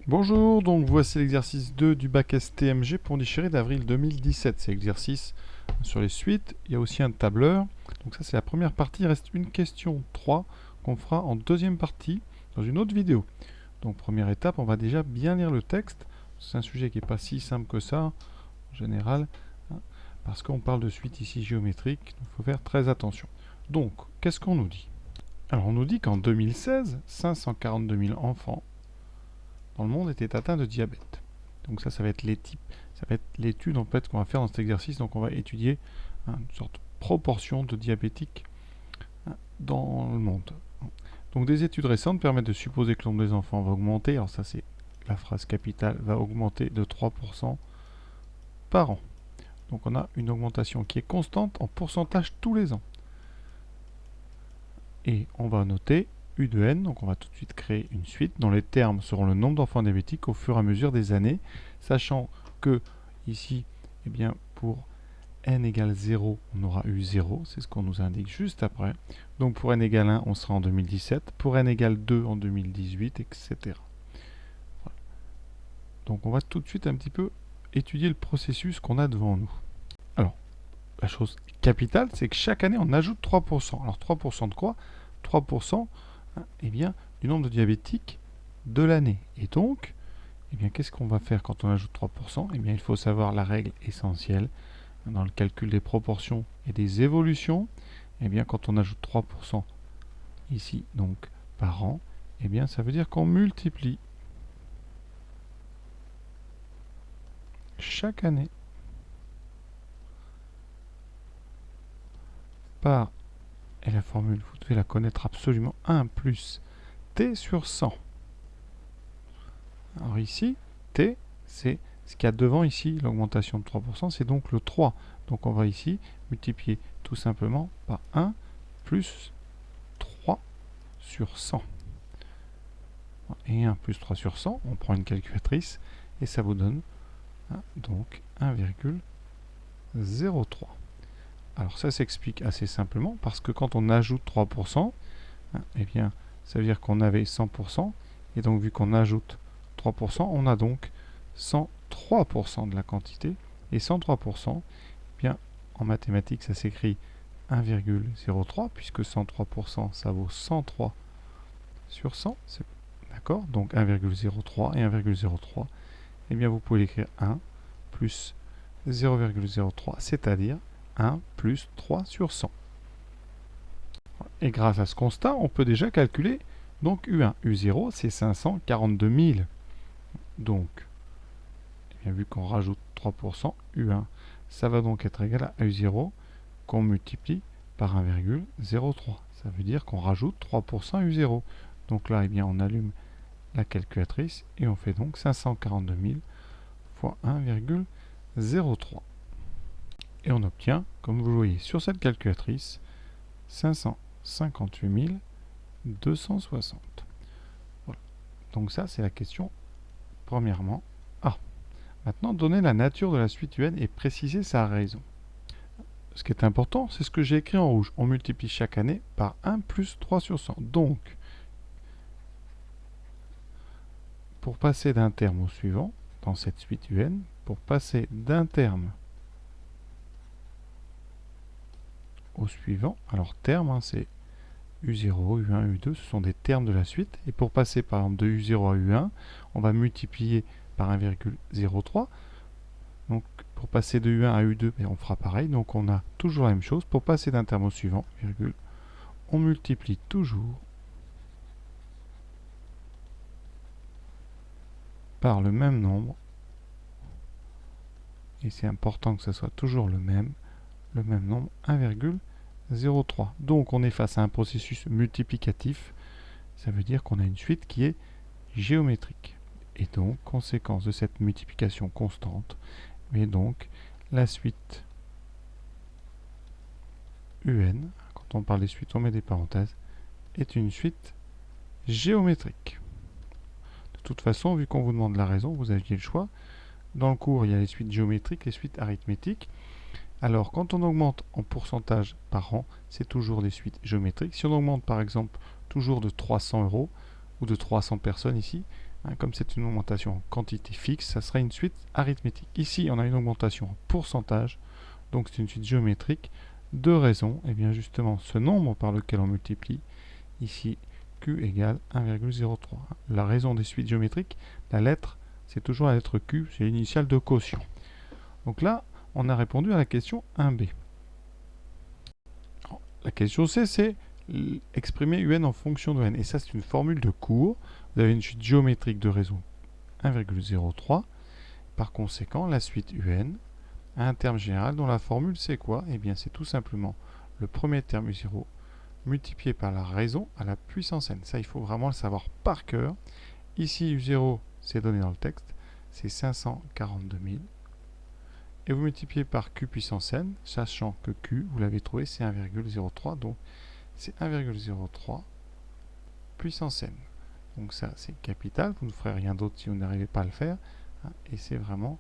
Bonjour, donc voici l'exercice 2 du bac STMG pour déchirer d'avril 2017. C'est l'exercice sur les suites. Il y a aussi un tableur. Donc ça c'est la première partie. Il reste une question 3 qu'on fera en deuxième partie dans une autre vidéo. Donc première étape, on va déjà bien lire le texte. C'est un sujet qui n'est pas si simple que ça en général, parce qu'on parle de suite ici géométrique. Il faut faire très attention. Donc, qu'est-ce qu'on nous dit? Alors on nous dit qu'en 2016, 542 000 enfants dans le monde étaient atteints de diabète. Donc ça va être l'étude en fait qu'on va faire dans cet exercice. Donc on va étudier une sorte de proportion de diabétiques dans le monde. Donc des études récentes permettent de supposer que le nombre des enfants va augmenter. Alors ça c'est la phrase capitale, va augmenter de 3% par an. Donc on a une augmentation qui est constante en pourcentage tous les ans. Et on va noter U de n, donc on va tout de suite créer une suite dont les termes seront le nombre d'enfants diabétiques au fur et à mesure des années, sachant que ici, eh bien, pour n égale 0, on aura eu 0, c'est ce qu'on nous indique juste après. Donc pour n égale 1, on sera en 2017, pour n égale 2 en 2018, etc. Voilà. Donc on va tout de suite un petit peu étudier le processus qu'on a devant nous. Alors, la chose capitale, c'est que chaque année, on ajoute 3%. Alors 3% de quoi? 3%, eh bien, du nombre de diabétiques de l'année. Et donc, eh bien, qu'est-ce qu'on va faire quand on ajoute 3%? Eh bien, il faut savoir la règle essentielle dans le calcul des proportions et des évolutions. Eh bien, quand on ajoute 3% ici, donc par an, eh bien, ça veut dire qu'on multiplie chaque année par, et la formule, vous devez la connaître absolument, 1 plus t sur 100. Alors ici, t, c'est ce qu'il y a devant ici, l'augmentation de 3%, c'est donc le 3. Donc on va ici multiplier tout simplement par 1 plus 3 sur 100. Et 1 plus 3 sur 100, on prend une calculatrice, et ça vous donne donc 1,03. Alors ça s'explique assez simplement, parce que quand on ajoute 3%, eh bien, ça veut dire qu'on avait 100%, et donc vu qu'on ajoute 3%, on a donc 103% de la quantité, et 103%, eh bien, en mathématiques, ça s'écrit 1,03, puisque 103%, ça vaut 103 sur 100, d'accord? Donc 1,03 et 1,03, eh bien, vous pouvez l'écrire 1 plus 0,03, c'est-à-dire 1 plus 3 sur 100. Et grâce à ce constat, on peut déjà calculer donc U1. U0, c'est 542 000. Donc, eh bien, vu qu'on rajoute 3%, U1, ça va donc être égal à U0 qu'on multiplie par 1,03. Ça veut dire qu'on rajoute 3% U0. Donc là, eh bien, on allume la calculatrice et on fait donc 542 000 fois 1,03. Et on obtient, comme vous le voyez sur cette calculatrice, 558 260. Voilà. Donc ça, c'est la question premièrement A. Maintenant, donner la nature de la suite UN et préciser sa raison. Ce qui est important, c'est ce que j'ai écrit en rouge. On multiplie chaque année par 1 plus 3 sur 100. Donc, pour passer d'un terme au suivant, dans cette suite UN, pour passer d'un terme au suivant, alors terme, c'est U0, U1, U2, ce sont des termes de la suite. Et pour passer par exemple de U0 à U1, on va multiplier par 1,03. Donc pour passer de U1 à U2, on fera pareil. Donc on a toujours la même chose. Pour passer d'un terme au suivant, virgule, on multiplie toujours par le même nombre. Et c'est important que ce soit toujours le même nombre, 1,03. Donc on est face à un processus multiplicatif. Ça veut dire qu'on a une suite qui est géométrique. Et donc, conséquence de cette multiplication constante, mais donc la suite UN, quand on parle des suites, on met des parenthèses, est une suite géométrique. De toute façon, vu qu'on vous demande la raison, vous aviez le choix. Dans le cours, il y a les suites géométriques, les suites arithmétiques. Alors, quand on augmente en pourcentage par an, c'est toujours des suites géométriques. Si on augmente par exemple toujours de 300 € ou de 300 personnes ici, Comme c'est une augmentation en quantité fixe, ça sera une suite arithmétique. Ici, on a une augmentation en pourcentage, donc c'est une suite géométrique. Deux raisons, et bien justement ce nombre par lequel on multiplie, ici Q égale 1,03. La raison des suites géométriques, la lettre, c'est toujours la lettre Q, c'est l'initiale de quotient. Donc là, on a répondu à la question 1b. La question C, c'est exprimer UN en fonction de n. Et ça, c'est une formule de cours. Vous avez une suite géométrique de raison 1,03. Par conséquent, la suite UN a un terme général dont la formule, c'est quoi? Eh bien, c'est tout simplement le premier terme U0 multiplié par la raison à la puissance n. Ça, il faut vraiment le savoir par cœur. Ici, U0, c'est donné dans le texte, c'est 542 000. Et vous multipliez par Q puissance n, sachant que Q, vous l'avez trouvé, c'est 1,03. Donc, c'est 1,03 puissance n. Donc ça, c'est capital. Vous ne ferez rien d'autre si vous n'arrivez pas à le faire. Et c'est vraiment,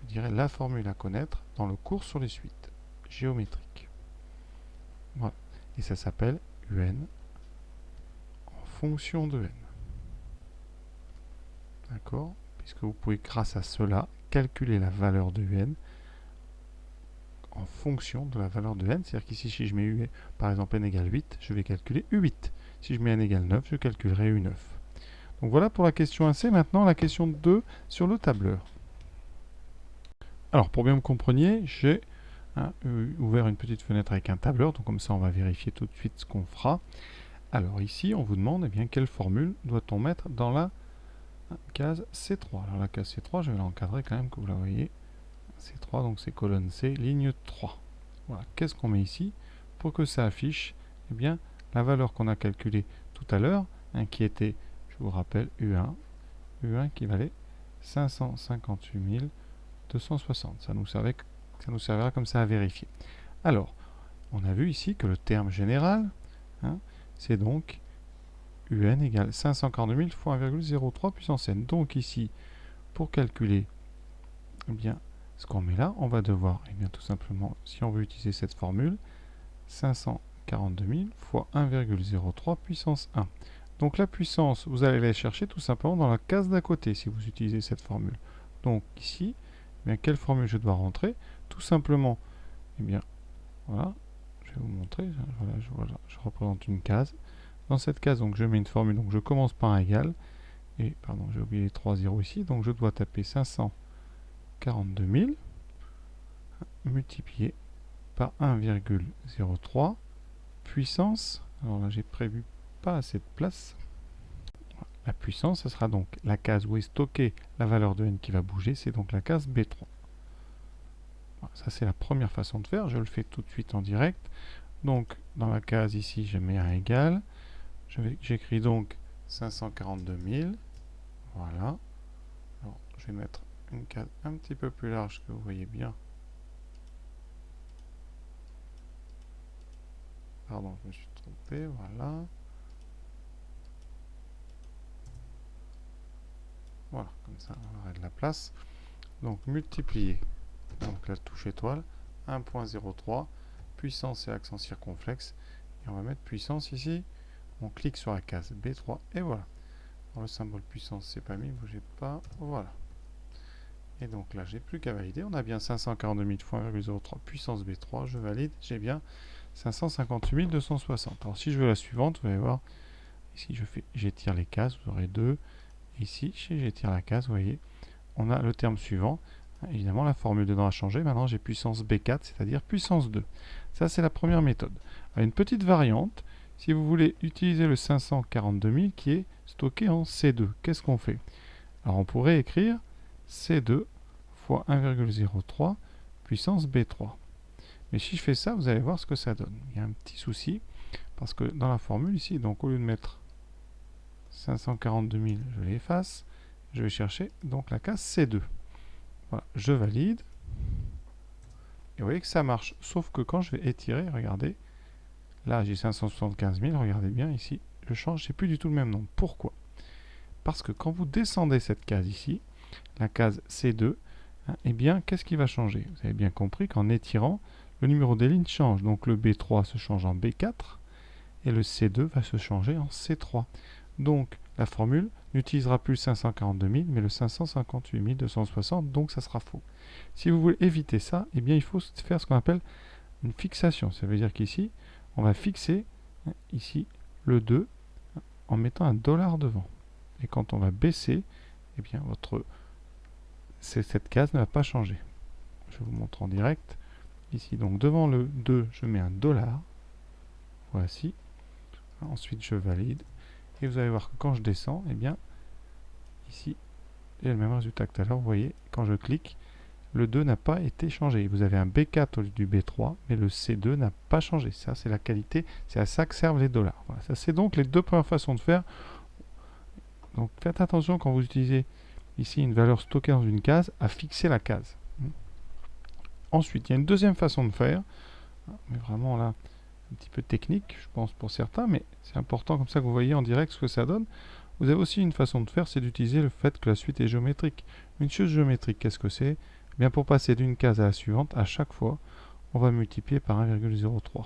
je dirais, la formule à connaître dans le cours sur les suites géométriques. Voilà. Et ça s'appelle UN en fonction de n. D'accord? Puisque vous pouvez, grâce à cela, calculer la valeur de UN en fonction de la valeur de n. C'est-à-dire qu'ici, si je mets U, par exemple n égale 8, je vais calculer U8. Si je mets n égale 9, je calculerai U9. Donc voilà pour la question 1C. Maintenant, la question 2 sur le tableur. Alors, pour bien me compreniez, j'ai ouvert une petite fenêtre avec un tableur. Donc comme ça, on va vérifier tout de suite ce qu'on fera. Alors ici, on vous demande eh bien, quelle formule doit-on mettre dans la case C3. Alors la case C3, je vais l'encadrer quand même, que vous la voyez. C3, donc c'est colonne C, ligne 3. Voilà, qu'est-ce qu'on met ici pour que ça affiche eh bien, la valeur qu'on a calculée tout à l'heure, qui était, je vous rappelle, U1 qui valait 558 260. Ça nous servira comme ça à vérifier. Alors, on a vu ici que le terme général, c'est donc UN égale 542 000 fois 1,03 puissance n. Donc ici, pour calculer eh bien, ce qu'on met là, on va devoir, eh bien, tout simplement, si on veut utiliser cette formule, 542 000 fois 1,03 puissance 1. Donc la puissance, vous allez la chercher tout simplement dans la case d'à côté si vous utilisez cette formule. Donc ici, eh bien, quelle formule je dois rentrer? Tout simplement, eh bien, voilà, je vais vous montrer, voilà, je représente une case. Dans cette case, donc, je mets une formule, donc je commence par un égal, et, pardon, j'ai oublié les 3 zéros ici, donc je dois taper 542 000 multiplié par 1,03 puissance, alors là j'ai prévu pas assez de place. La puissance, ce sera donc la case où est stockée la valeur de n qui va bouger, c'est donc la case B3. Voilà, ça c'est la première façon de faire, je le fais tout de suite en direct. Donc dans la case ici, je mets un égal, j'écris donc 542 000, voilà. Alors, je vais mettre une case un petit peu plus large que vous voyez bien. Pardon, je me suis trompé, voilà. Voilà, comme ça, on aurait de la place. Donc, multiplier, donc la touche étoile, 1.03, puissance et accent circonflexe. Et on va mettre puissance ici. On clique sur la case B3, et voilà. Dans le symbole puissance, c'est pas mis, bougez pas, voilà. Et donc là, j'ai plus qu'à valider. On a bien 542 000 fois 1,03 puissance B3, je valide, j'ai bien 558 260. Alors si je veux la suivante, vous allez voir, ici j'étire les cases, vous aurez 2. Ici, j'étire la case, vous voyez, on a le terme suivant. Évidemment, la formule dedans a changé. Maintenant, j'ai puissance B4, c'est-à-dire puissance 2. Ça, c'est la première méthode. Alors, une petite variante, si vous voulez utiliser le 542 000 qui est stocké en C2, qu'est-ce qu'on fait? Alors, on pourrait écrire C2 fois 1,03 puissance B3. Mais si je fais ça, vous allez voir ce que ça donne. Il y a un petit souci, parce que dans la formule ici, donc au lieu de mettre 542 000, je l'efface. Je vais chercher donc la case C2. Voilà, je valide. Et vous voyez que ça marche. Sauf que quand je vais étirer, regardez, là j'ai 575 000, regardez bien ici, je change, c'est plus du tout le même nombre. Pourquoi? Parce que quand vous descendez cette case ici, la case C2, eh bien, qu'est-ce qui va changer? Vous avez bien compris qu'en étirant, le numéro des lignes change. Donc le B3 se change en B4 et le C2 va se changer en C3. Donc la formule n'utilisera plus le 542 000, mais le 558 260, donc ça sera faux. Si vous voulez éviter ça, eh bien il faut faire ce qu'on appelle une fixation. Ça veut dire qu'ici, on va fixer ici le 2 en mettant un dollar devant. Et quand on va baisser, eh bien cette case ne va pas changer. Je vous montre en direct. Ici, donc devant le 2, je mets un dollar. Voici. Ensuite, je valide. Et vous allez voir que quand je descends, eh bien, ici, j'ai le même résultat que tout à l'heure. Vous voyez, quand je clique, le 2 n'a pas été changé. Vous avez un B4 au lieu du B3, mais le C2 n'a pas changé. Ça, c'est la qualité. C'est à ça que servent les dollars. Voilà, ça, c'est donc les deux premières façons de faire. Donc, faites attention quand vous utilisez ici une valeur stockée dans une case, à fixer la case. Ensuite, il y a une deuxième façon de faire, mais vraiment là, un petit peu technique, je pense, pour certains, mais c'est important comme ça que vous voyez en direct ce que ça donne. Vous avez aussi une façon de faire, c'est d'utiliser le fait que la suite est géométrique. Une chose géométrique, qu'est-ce que c'est? Bien, pour passer d'une case à la suivante, à chaque fois, on va multiplier par 1,03.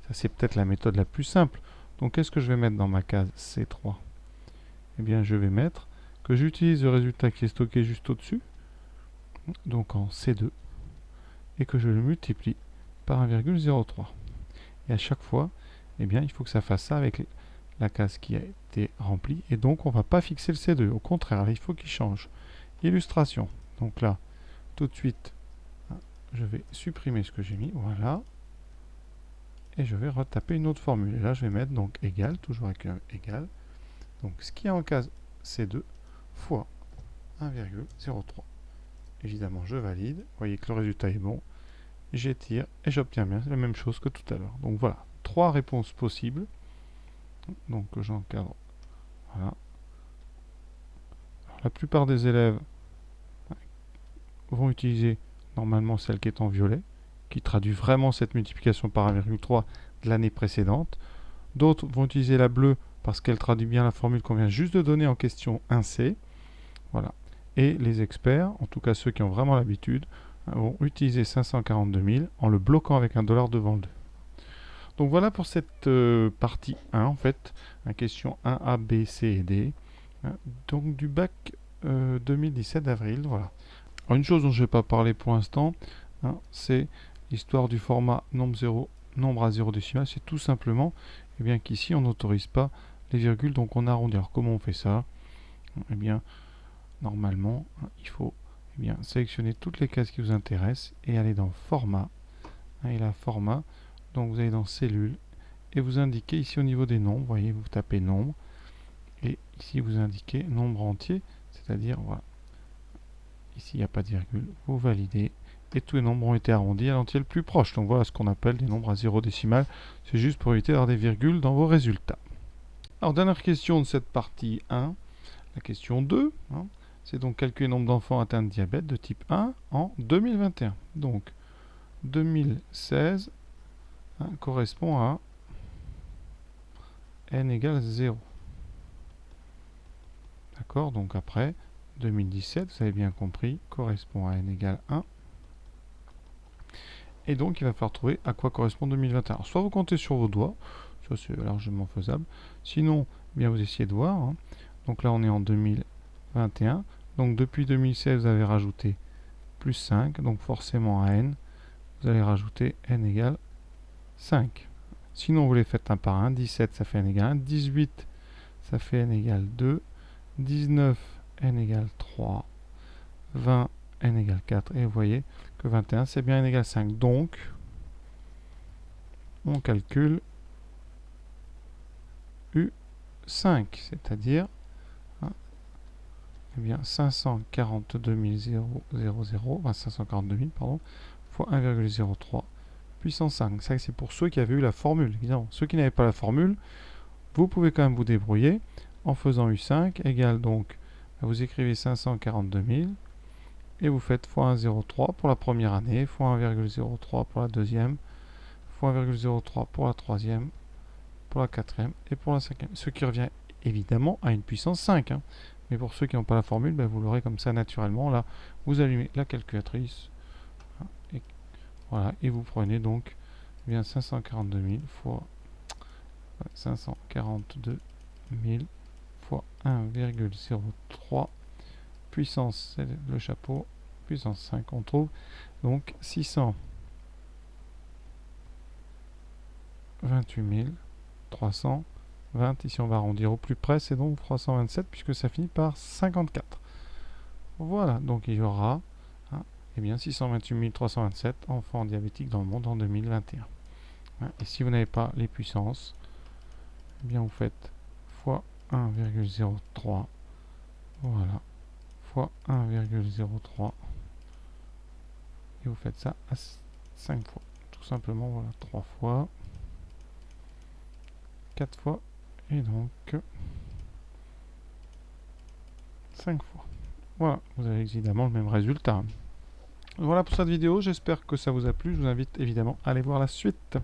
Ça, c'est peut-être la méthode la plus simple. Donc, qu'est-ce que je vais mettre dans ma case C3? Eh bien, je vais mettre que j'utilise le résultat qui est stocké juste au-dessus, donc en C2, et que je le multiplie par 1,03. Et à chaque fois, eh bien, il faut que ça fasse ça avec la case qui a été remplie, et donc on ne va pas fixer le C2. Au contraire, là, il faut qu'il change. Illustration. Donc là, tout de suite, je vais supprimer ce que j'ai mis, voilà, et je vais retaper une autre formule. Et là, je vais mettre donc égal, toujours avec un égal, donc ce qui est en case C2 fois 1,03. Évidemment, je valide. Vous voyez que le résultat est bon. J'étire et j'obtiens bien la même chose que tout à l'heure. Donc voilà, 3 réponses possibles. Donc j'encadre. Voilà. Alors, la plupart des élèves vont utiliser normalement celle qui est en violet, qui traduit vraiment cette multiplication par 1,3 de l'année précédente. D'autres vont utiliser la bleue parce qu'elle traduit bien la formule qu'on vient juste de donner en question 1C. Voilà. Et les experts, en tout cas ceux qui ont vraiment l'habitude, vont utiliser 542 000 en le bloquant avec un dollar devant le 2. Donc voilà pour cette partie 1 en fait, la question 1A, B, C et D, donc du bac 2017 d'avril. Voilà. Alors, une chose dont je ne vais pas parler pour l'instant, c'est l'histoire du format nombre à 0 décimal. C'est tout simplement bien qu'ici on n'autorise pas les virgules, donc on arrondit. Alors comment on fait ça? Eh bien, normalement, il faut sélectionner toutes les cases qui vous intéressent et aller dans Format. Et là, Format, donc vous allez dans Cellules et vous indiquez ici au niveau des nombres, vous voyez, vous tapez Nombre et ici vous indiquez Nombre entier, c'est-à-dire, voilà, ici il n'y a pas de virgule, vous validez et tous les nombres ont été arrondis à l'entier le plus proche. Donc voilà ce qu'on appelle des nombres à 0 décimal. C'est juste pour éviter d'avoir des virgules dans vos résultats. Alors, dernière question de cette partie 1, la question 2. C'est donc calculer le nombre d'enfants atteints de diabète de type 1 en 2021. Donc 2016 correspond à n égale 0. D'accord? Donc après, 2017, vous avez bien compris, correspond à n égale 1. Et donc il va falloir trouver à quoi correspond 2021. Alors, soit vous comptez sur vos doigts, ça c'est largement faisable. Sinon, bien vous essayez de voir. Donc là on est en 2021. Donc depuis 2016, vous avez rajouté plus 5. Donc forcément à n, vous allez rajouter n égale 5. Sinon, vous les faites un par un. 17, ça fait n égale 1. 18, ça fait n égale 2. 19, n égale 3. 20, n égale 4. Et vous voyez que 21, c'est bien n égale 5. Donc, on calcule U5, c'est-à-dire eh bien 542 000, 542 000 pardon, fois 1,03 puissance 5. Ça, c'est pour ceux qui avaient eu la formule, évidemment. Ceux qui n'avaient pas la formule, vous pouvez quand même vous débrouiller en faisant U5 égale donc, vous écrivez 542 000 et vous faites fois 1,03 pour la première année, fois 1,03 pour la deuxième, fois 1,03 pour la troisième, pour la quatrième et pour la cinquième. Ce qui revient évidemment à une puissance 5. Mais pour ceux qui n'ont pas la formule, vous l'aurez comme ça naturellement. Là, vous allumez la calculatrice. Et, voilà, et vous prenez donc 542 000 fois 542 000 fois 1,03 puissance, c'est le chapeau, puissance 5, on trouve donc 628 320. Ici on va arrondir au plus près, c'est donc 327 puisque ça finit par 54. Voilà, donc il y aura eh bien 628 327 enfants diabétiques dans le monde en 2021. Et si vous n'avez pas les puissances, eh bien vous faites fois 1,03, voilà, fois 1,03, et vous faites ça à 5 fois. Tout simplement, voilà, 3 fois, 4 fois, et donc 5 fois. Voilà, vous avez évidemment le même résultat. Voilà pour cette vidéo, j'espère que ça vous a plu. Je vous invite évidemment à aller voir la suite.